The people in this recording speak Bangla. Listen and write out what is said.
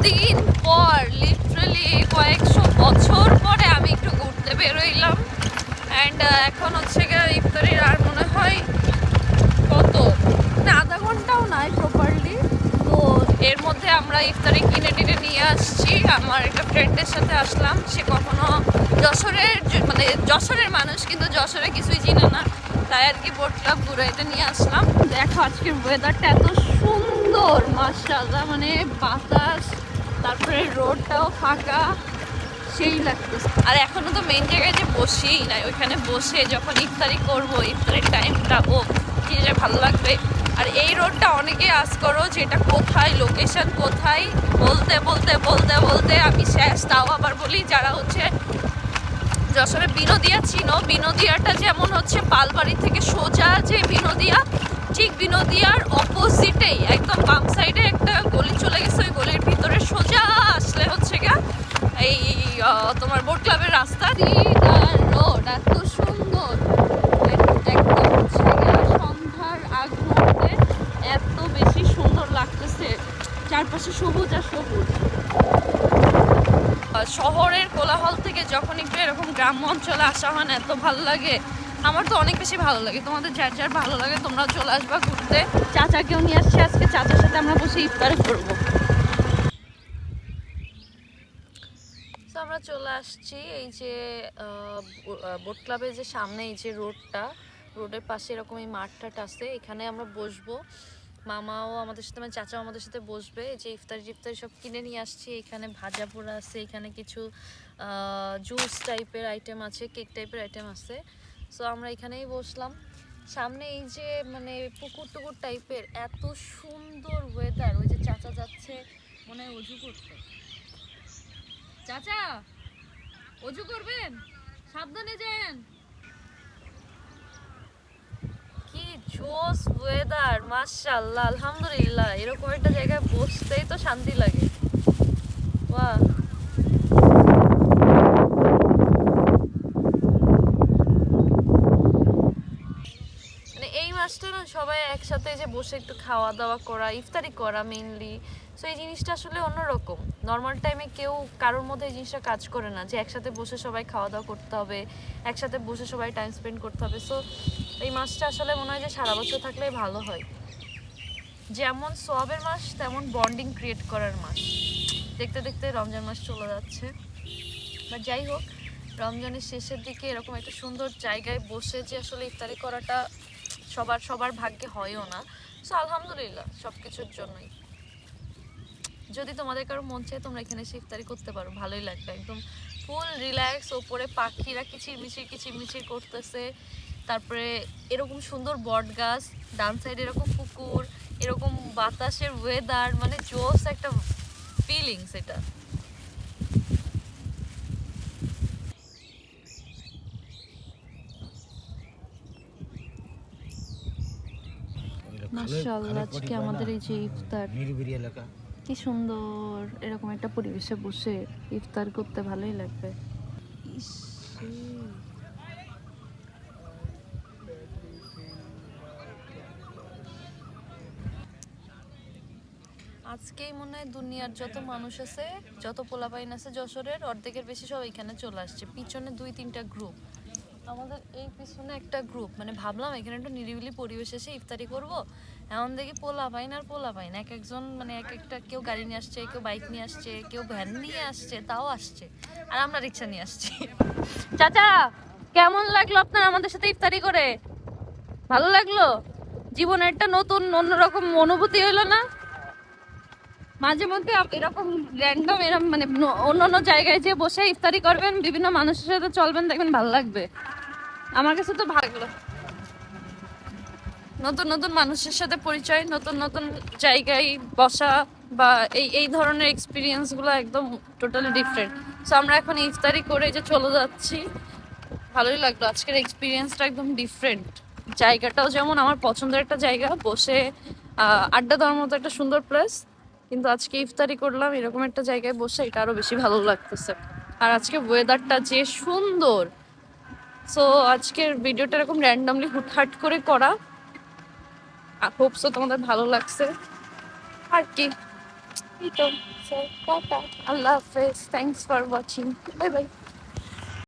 কতদিন পর, লিটারালি কয়েকশো বছর পরে আমি একটু ঘুরতে বেরোইলাম। অ্যান্ড এখন হচ্ছে গিয়ে ইফতারির আর মনে হয় কত না আধা ঘন্টাও নয় প্রপারলি। তো এর মধ্যে আমরা ইফতারি কিনে টিনে নিয়ে আসছি। আমার একটা ফ্রেন্ডের সাথে আসলাম, সে কখনো মানে যশোরের মানুষ, কিন্তু যশোরে কিছুই চিনে না, তাই আর কি বোট ক্লাব ঘুরাইতে নিয়ে আসলাম। দেখো আজকের ওয়েদারটা এত সুন্দর মাশাআল্লাহ, মানে বাতাস, তারপরে রোডটাও ফাঁকা, সেই লাগতেছে। আর এখনো তো মেন জায়গায় যে বসেই নাই, ওইখানে বসে যখন ইফতারি করবো, ইফতারির টাইমটা কি যে ভালো লাগবে। আর এই রোডটা অনেকে আস করো যে এটা কোথায়, লোকেশন কোথায়, বলতে বলতে বলতে বলতে আমি শেষ। তাও আবার বলি যারা হচ্ছে যশোরে বিনোদিয়া চিনো, বিনোদিয়াটা যেমন হচ্ছে পালবাড়ি থেকে সোজা যে বিনোদিয়া, ঠিক বিনোদিয়ার অপোজিটেই একদম বাম সাইডে একটা গলি চলে গেছে, ওই গলির ভিতরে সোজা আসলে হচ্ছে গা এই তোমার বোট ক্লাবের রাস্তা। রোড এত সুন্দর, একদম হচ্ছে গিয়া সন্ধ্যার আগ মুহূর্তে এত বেশি সুন্দর লাগতেছে, চারপাশে সবুজ আর সবুজ। শহরের কোলাহল থেকে যখন একটু এরকম গ্রাম্য অঞ্চলে আসা হয় না, এত ভালো লাগে। আমার তো অনেক বেশি ভালো লাগে, তোমাদের যার যার ভালো লাগে তোমরা চলে আসবা ঘুরতে। চাচাকেও নিয়ে আসছি আজকে, চাচার সাথে আমরা বসে ইফতার করবো। তো আমরা চলে আসছি এই যে বোট ক্লাবের যে সামনে এই যে রোডের পাশে এরকম এই মাঠটাট আছে, এখানে আমরা বসবো। মামাও আমাদের সাথে, মানে চাচাও আমাদের সাথে বসবে। এই যে ইফতারি সব কিনে নিয়ে আসছি। এখানে ভাজা পোড়া আছে, এখানে কিছু জুস টাইপের আইটেম আছে, কেক টাইপের আইটেম আছে। সো আমরা এখানেই বসলাম। সামনে এই যে মানে পুকুর টুকুর টাইপের, এত সুন্দর ওয়েদার। ওই যে চাচা যাচ্ছে মনে হয় অজু করতে। চাচা অজু করবেন, সাবধানে যান। কি জোস ওয়েদার, মাশাআল্লাহ, আলহামদুলিল্লাহ। এরকম একটা জায়গায় বসতেই তো শান্তি লাগে। বাহ, মানে এই মাসটা না সবাই একসাথে যে বসে একটু খাওয়া দাওয়া করা, ইফতারি করা মেইনলি। সো এই জিনিসটা আসলে অন্যরকম। নর্মাল টাইমে কেউ কারোর মধ্যে এই জিনিসটা কাজ করে না যে একসাথে বসে সবাই খাওয়া দাওয়া করতে হবে, একসাথে বসে সবাই টাইম স্পেন্ড করতে হবে। সো এই মাসটা আসলে মনে হয় যে সারা বছর থাকলেই ভালো হয়। যেমন সোয়াবের মাস, তেমন বন্ডিং ক্রিয়েট করার মাস। দেখতে দেখতে রমজান মাস চলে যাচ্ছে। বাট যাই হোক, রমজানের শেষের দিকে এরকম একটা সুন্দর জায়গায় বসে যে আসলে ইফতারি করাটা সবার ভাগ্যে হয়ও না। সো আলহামদুলিল্লাহ সব কিছুর জন্যই। যদি তোমাদের কারো মন চায় তোমরা এখানে এসে ইফতারি করতে পারো, ভালোই লাগবে। একদম ফুল রিল্যাক্স, ওপরে পাখিরা কিচিরমিচির করতেছে, তারপরে এরকম সুন্দর বট গাছ, ডান সাইডে এরকম পুকুর, এরকম বাতাসের ওয়েদার, মানে জোস একটা ফিলিংস এটা। মাশাআল্লাহ, আজকে আমাদের এই যে ইফতার, নিরিবিলি এলাকা, কি সুন্দর। এরকম একটা পরিবেশে বসে ইফতার করতে ভালোই লাগবে। আজকেই মনে হয় দুনিয়ার যত মানুষ আছে, যত পোলাপাইন আছে যশোরের, অর্ধেকের বেশি সব এখানে চলে আসছে। পিছনে 2-3টা গ্রুপ, আমাদের এই পিছনে একটা গ্রুপ। মানে ভাবলাম এখানে একটু নিরিবিলি পরিবেশ এসে ইফতারি করব। এমন দেখি পোলাপাইন আর পোলাপাইন, এক একজন মানে এক একটা, কেউ গাড়ি নিয়ে আসছে, কেউ বাইক নিয়ে আসছে, কেউ ভ্যান নিয়ে আসছে, তাও আসছে। আর আমরা রিক্সা নিয়ে আসছি। চাচা কেমন লাগলো আপনার আমাদের সাথে ইফতারি করে? ভালো লাগলো? জীবনে একটা নতুন অন্যরকম অনুভূতি হলো না? মাঝে মধ্যে এরকম র্যান্ডম এরকম মানে অন্য জায়গায় যে বসে ইফতারি করবেন, বিভিন্ন মানুষের সাথে চলবেন, দেখবেন ভালো লাগবে। আমার কাছে তো ভালো লাগলো। নতুন মানুষের সাথে পরিচয়, নতুন জায়গায় বসা বা এই ধরনের এক্সপিরিয়েন্সগুলো একদম টোটালি ডিফারেন্ট। সো আমরা এখন ইফতারি করে যে চলে যাচ্ছি, ভালোই লাগলো। আজকের এক্সপিরিয়েন্সটা একদম ডিফারেন্ট। জায়গাটাও যেমন আমার পছন্দের একটা জায়গা, বসে আড্ডা দেওয়ার মতো একটা সুন্দর প্লেস, কিন্তু আজকে ইফতারি করলাম এরকম একটা জায়গায় বসে, এটা আরো বেশি ভালো লাগতেছে। আর আজকে ওয়েদারটা যে সুন্দর। সো আজকের ভিডিওটা এরকম র্যান্ডমলি হুটহাট করে করা, হোপসো তোমাদের ভালো লাগছে আর কি। এই তো, টাটা, আল্লাহ হাফেজ, thanks for watching, bye bye.